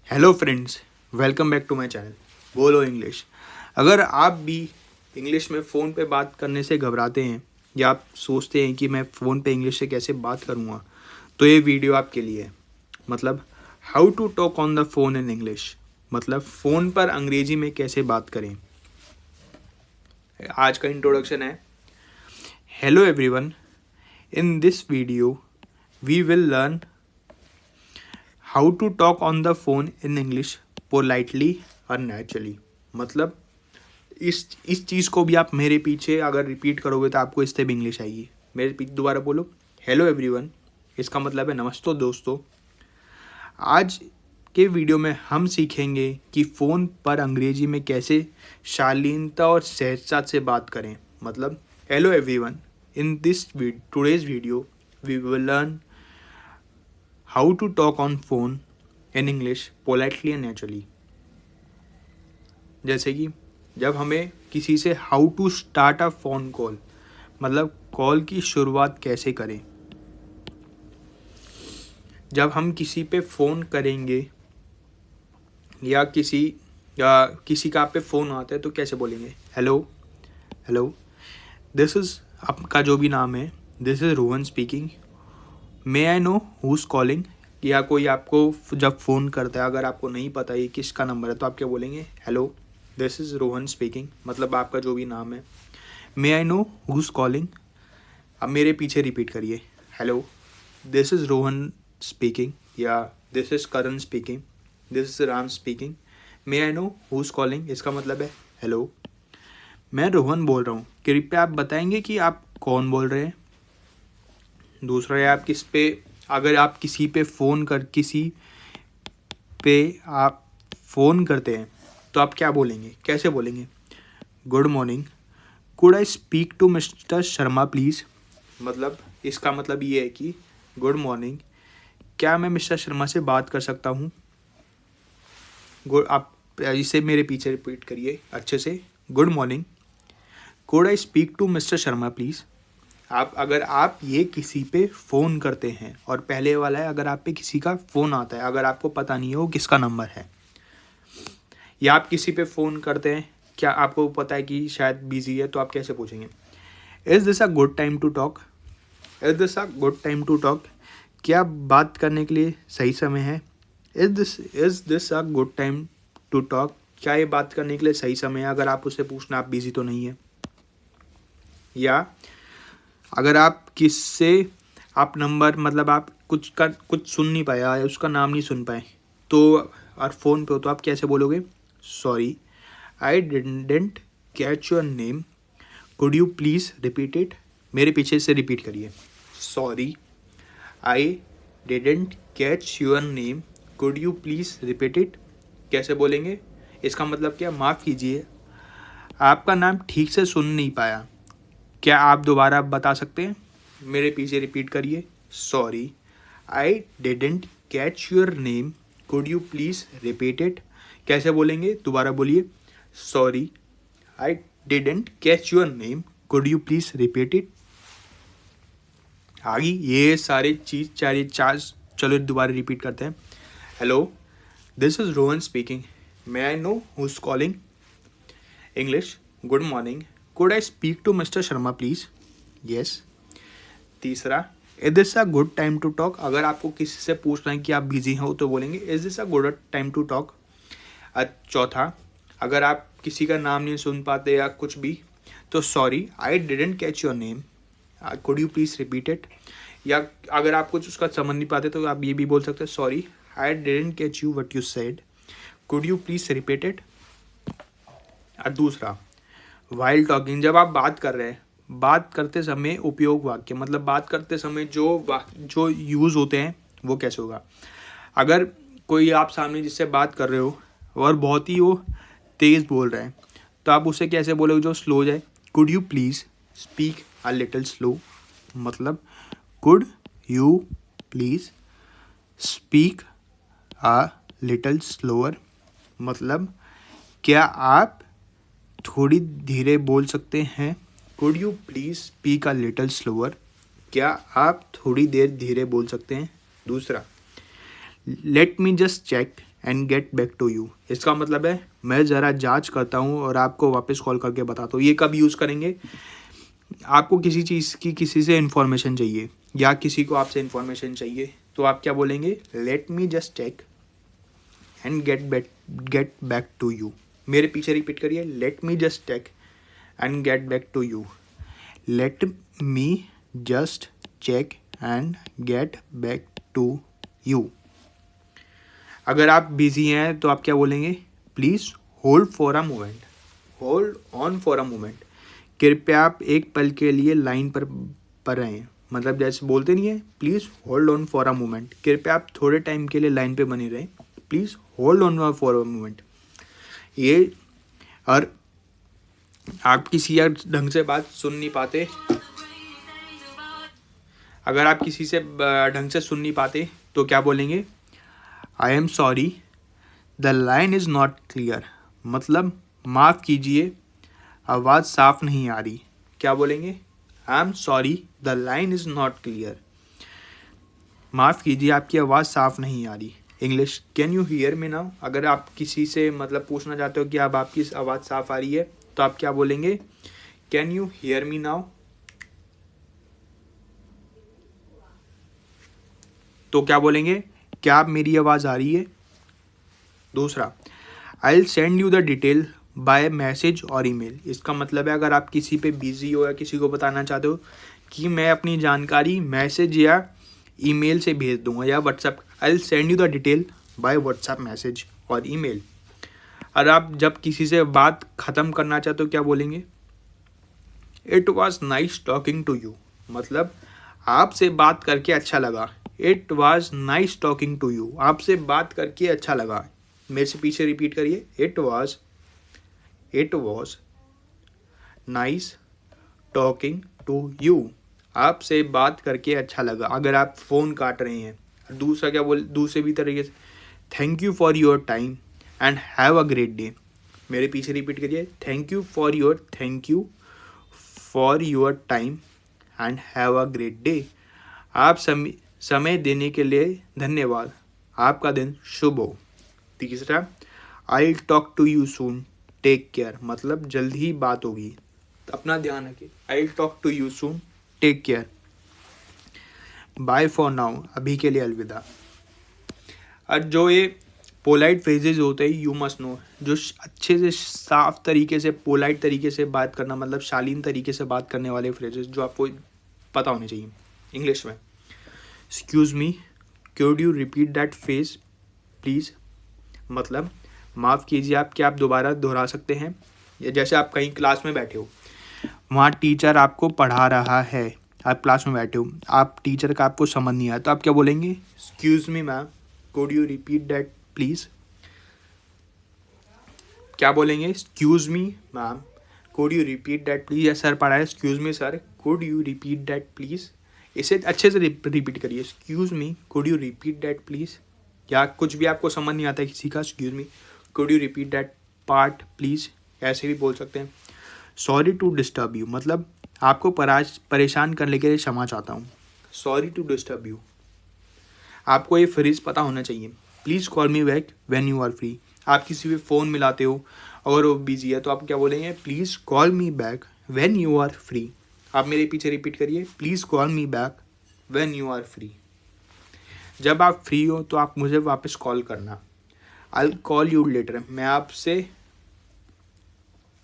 Hello friends, welcome back to my channel बोलो English. अगर आप भी इंग्लिश में फ़ोन पे बात करने से घबराते हैं या आप सोचते हैं कि मैं फ़ोन पे इंग्लिश से कैसे बात करूँगा, तो ये वीडियो आपके लिए है। मतलब how to talk on the phone in English, मतलब फ़ोन पर अंग्रेजी में कैसे बात करें। आज का इंट्रोडक्शन है। Hello everyone, in this video we will learn how to talk on the phone in English politely और नेचुरली। मतलब इस चीज़ को भी आप मेरे पीछे अगर रिपीट करोगे तो आपको इससे भी इंग्लिश आएगी। मेरे पीछे दोबारा बोलो, हेलो एवरीवन, इसका मतलब है नमस्ते दोस्तों। आज के वीडियो में हम सीखेंगे कि फ़ोन पर अंग्रेजी में कैसे शालीनता और सहजता से बात करें। मतलब hello everyone, in this today's video we will learn how to talk on phone in English politely and naturally. जैसे कि जब हमें किसी से how to start a phone call, मतलब कॉल की शुरुआत कैसे करें। जब हम किसी पे फ़ोन करेंगे या किसी का आप पे फ़ोन आता है तो कैसे बोलेंगे, हेलो हेलो, दिस इज़, आपका जो भी नाम है, this is Rohan speaking, may I know who's calling. या कोई आपको जब फ़ोन करता है, अगर आपको नहीं पता ये किसका नंबर है, तो आप क्या बोलेंगे, hello this is Rohan speaking, मतलब आपका जो भी नाम है। May I know who's calling, अब मेरे पीछे रिपीट करिए, hello this is Rohan speaking, या this is Karan speaking, this is Ram speaking, may I know who's calling, इसका मतलब है हेलो मैं रोहन बोल रहा हूँ, कृपया आप बताएंगे कि आप कौन बोल रहे हैं। दूसरा है, आप किस पे, अगर आप किसी पे आप फ़ोन करते हैं तो आप क्या बोलेंगे, कैसे बोलेंगे, good morning, could I speak to mister Sharma please. मतलब इसका मतलब ये है कि गुड मॉर्निंग, क्या मैं मिस्टर शर्मा से बात कर सकता हूँ। आप इसे मेरे पीछे रिपीट करिए अच्छे से, good morning, could I speak to mister Sharma please. अगर आप ये किसी पे फ़ोन करते हैं, और पहले वाला है अगर आप पे किसी का फ़ोन आता है, अगर आपको पता नहीं है वो किसका नंबर है, या आप किसी पे फ़ोन करते हैं, क्या आपको पता है कि शायद बिज़ी है, तो आप कैसे पूछेंगे, is this a good time to talk, is this a good time to talk, क्या बात करने के लिए सही समय है, is this a good time to talk, क्या ये बात करने के लिए सही समय है। अगर आप उससे पूछना आप बिज़ी तो नहीं है। या अगर आप किससे आप नंबर, मतलब आप कुछ सुन नहीं पाया या उसका नाम नहीं सुन पाए, तो और फ़ोन पे हो तो आप कैसे बोलोगे, sorry I didn't catch your name, could you please repeat it. मेरे पीछे से रिपीट करिए, sorry I didn't catch your name, could you please repeat it. कैसे बोलेंगे, इसका मतलब क्या, माफ़ कीजिए आपका नाम ठीक से सुन नहीं पाया, क्या आप दोबारा बता सकते हैं। मेरे पीछे रिपीट करिए, sorry I didn't catch your name, could you please repeat it. कैसे बोलेंगे, दोबारा बोलिए, sorry I didn't catch your name, could you please repeat it. आगे ये सारे चीज़ चार, चलो दोबारा रिपीट करते हैं। Hello this is Rohan speaking, may I know who's calling, English, good morning, could I speak to mister Sharma please, yes. तीसरा, is this a good time to talk, अगर आपको किसी से पूछना है कि आप बिजी हो तो बोलेंगे is this a good time to talk. चौथा, अगर आप किसी का नाम नहीं सुन पाते या कुछ भी, तो sorry I didn't catch your name, could you please repeat it. या अगर आप कुछ उसका समझ नहीं पाते तो आप ये भी बोल सकते हैं, sorry I didn't catch you what you said, could you please repeat it. दूसरा, वाइल टॉकिंग, जब आप बात कर रहे हैं, बात करते समय उपयोग वाक्य, मतलब बात करते समय जो यूज़ होते हैं वो कैसे होगा। अगर कोई आप सामने जिससे बात कर रहे हो और बहुत ही वो तेज़ बोल रहे हैं, तो आप उसे कैसे बोलोगे जो स्लो जाए, could you please speak a little slow. मतलब could you please speak a little slower, मतलब क्या आप थोड़ी धीरे बोल सकते हैं। Could you please speak a little slower, क्या आप थोड़ी देर धीरे बोल सकते हैं। दूसरा, let me just check and get back to you. इसका मतलब है मैं ज़रा जांच करता हूँ और आपको वापस कॉल करके बताता हूँ। ये कब यूज़ करेंगे? आपको किसी चीज़ की किसी से इन्फॉर्मेशन चाहिए या किसी को आपसे इन्फॉर्मेशन चाहिए तो आप क्या बोलेंगे? Let me just check and get back to you. मेरे पीछे रिपीट करिए, let me just check and get back to you. Let me just check and get back to you. अगर आप बिजी हैं तो आप क्या बोलेंगे? Please hold for a moment, hold on for a moment. कृपया आप एक पल के लिए लाइन पर रहें। मतलब जैसे बोलते नहीं है, please hold on for a moment, कृपया आप थोड़े टाइम के लिए लाइन पे बने रहें। Please hold on for a moment. ये और आप किसी या ढंग से बात सुन नहीं पाते, अगर आप किसी से ढंग से सुन नहीं पाते तो क्या बोलेंगे? I am sorry the line is not clear. मतलब माफ़ कीजिए, आवाज़ साफ नहीं आ रही। क्या बोलेंगे? I am sorry the line is not clear. माफ़ कीजिए, आपकी आवाज़ साफ नहीं आ रही। English, can you hear me now? अगर आप किसी से मतलब पूछना चाहते हो कि अब आपकी आवाज़ साफ आ रही है तो आप क्या बोलेंगे? Can you hear me now? तो क्या बोलेंगे? क्या आप मेरी आवाज़ आ रही है? दूसरा, I will send you the detail by message और ईमेल। इसका मतलब है अगर आप किसी पे बिजी हो या किसी को बताना चाहते हो कि मैं अपनी जानकारी मैसेज या ईमेल से भेज दूंगा या WhatsApp, I will send you the detail by WhatsApp message और ईमेल। और आप जब किसी से बात ख़त्म करना चाहते हो क्या बोलेंगे? It was nice talking to you. मतलब आपसे बात करके अच्छा लगा। It was nice talking to you, आपसे बात करके अच्छा लगा। मेरे से पीछे रिपीट करिए, it was nice talking to you, आपसे बात करके अच्छा लगा। अगर आप फ़ोन काट रहे हैं, दूसरा क्या बोल, दूसरे भी तरीके से, thank you for your time and have a great day. मेरे पीछे रिपीट करिए, thank you for your time and have a great day. आप समय देने के लिए धन्यवाद, आपका दिन शुभ हो। तीसरा, I talk to you soon, take care. मतलब जल्द ही बात होगी, अपना ध्यान रखिए। I talk to you soon, take care. Bye for now, अभी के लिए अलविदा। और जो ये पोलाइट फ्रेजेज होते हैं, यू मस्ट नो, जो अच्छे से साफ तरीके से पोलाइट तरीके से बात करना, मतलब शालीन तरीके से बात करने वाले फ्रेजेस जो आपको पता होने चाहिए। इंग्लिश में, excuse me, could you repeat that phrase please. मतलब माफ़ कीजिए, आप क्या आप दोबारा दोहरा सकते हैं? या जैसे आप कहीं क्लास में बैठे हो, वहाँ टीचर आपको पढ़ा रहा है, आप क्लास में बैठे हो, आप टीचर का आपको समझ नहीं आया तो आप क्या बोलेंगे? Excuse me ma'am, could you repeat that please. क्या बोलेंगे? Excuse me ma'am, could you repeat that please. या सर पढ़ा है, excuse me sir, could you repeat that please. इसे अच्छे से रिपीट करिए, excuse me, could you repeat that please. या कुछ भी आपको समझ नहीं आता है किसी का, excuse me, could you repeat that part please, ऐसे भी बोल सकते हैं। सॉरी टू डिस्टर्ब यू, मतलब आपको परेशान करने के लिए क्षमा चाहता हूँ। Sorry to disturb you. आपको ये फ्रेज पता होना चाहिए। Please call me back when you are free. आप किसी भी फ़ोन मिलाते हो, अगर वो बिजी है तो आप क्या बोलेंगे? Please call me back when you are free. आप मेरे पीछे रिपीट करिए, please call me back when you are free. जब आप फ्री हो तो आप मुझे वापस कॉल करना। I will call you later, मैं आपसे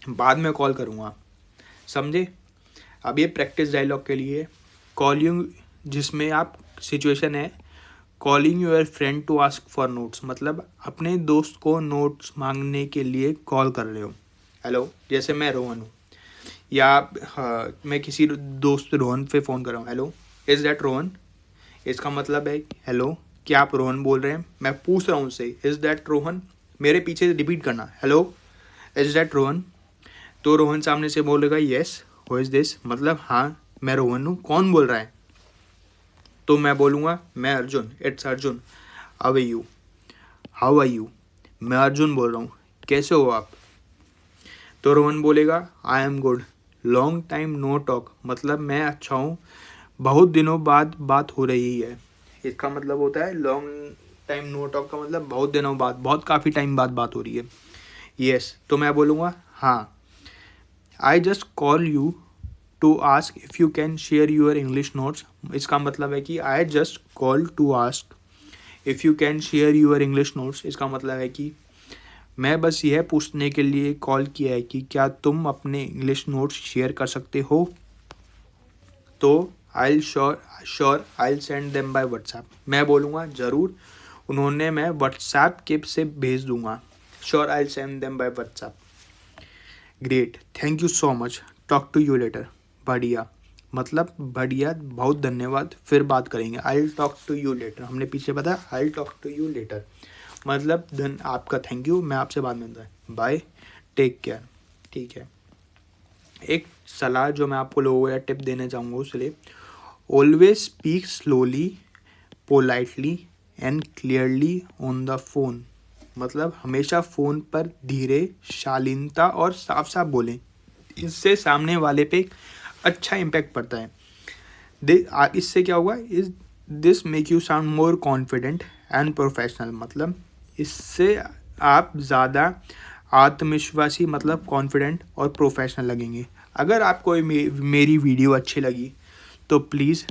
बाद में कॉल करूँगा। समझे? अब ये प्रैक्टिस डायलॉग के लिए कॉलिंग, जिसमें आप सिचुएशन है calling your friend to ask for notes, मतलब अपने दोस्त को नोट्स मांगने के लिए कॉल कर रहे हो। हेलो, जैसे मैं रोहन हूँ या मैं किसी दोस्त रोहन पे फ़ोन कर रहा हूँ। Hello, is that Rohan. इसका मतलब है हेलो, क्या आप रोहन बोल रहे हैं? मैं पूछ रहा हूँ उससे, इज़ दैट रोहन। मेरे पीछे रिपीट करना, हेलो, इज़ दैट रोहन। तो रोहन सामने से बोलेगा येस, हु इज़ दिस, मतलब हाँ मैं रोहन हूँ, कौन बोल रहा है? तो मैं बोलूँगा मैं Arjun, it's Arjun. How are you, मैं अर्जुन बोल रहा हूँ, कैसे हो आप? तो रोहन बोलेगा I am good, long time no talk, मतलब मैं अच्छा हूँ, बहुत दिनों बाद बात हो रही है। इसका मतलब होता है लॉन्ग टाइम नो टॉक का मतलब बहुत दिनों बाद, बहुत काफ़ी टाइम बाद बात हो रही है। यस, तो मैं बोलूँगा हाँ, I just call you to ask if you can share your English notes. इसका मतलब है कि I just call to ask if you can share your English notes. इसका मतलब है कि मैं बस यह पूछने के लिए कॉल किया है कि क्या तुम अपने इंग्लिश नोट्स शेयर कर सकते हो। तो I sure I send them by WhatsApp. मैं बोलूँगा ज़रूर, उन्होंने मैं व्हाट्सएप के से भेज दूँगा। Sure I send them by WhatsApp. Great, thank you so much, talk to you later. बढ़िया मतलब बढ़िया, बहुत धन्यवाद, फिर बात करेंगे। I will talk to you later, हमने पीछे बताया I will talk to you later मतलब आपका थैंक यू, मैं आपसे बाद में मिलता है, बाय, टेक केयर। ठीक है, एक सलाह जो मैं आपको लोगों को या टिप देना चाहूँगा उसके, always speak slowly, politely and clearly on the phone. मतलब हमेशा फ़ोन पर धीरे, शालीनता और साफ साफ बोलें। इससे सामने वाले पे अच्छा इम्पैक्ट पड़ता है। इससे क्या होगा, इस this make you sound more confident and professional. मतलब इससे आप ज़्यादा आत्मविश्वासी, मतलब कॉन्फिडेंट और प्रोफेशनल लगेंगे। अगर आपको मेरी वीडियो अच्छी लगी तो प्लीज़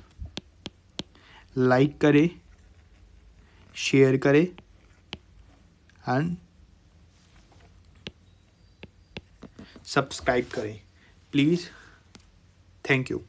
लाइक करें, शेयर करें एंड सब्सक्राइब करें प्लीज़। Thank you.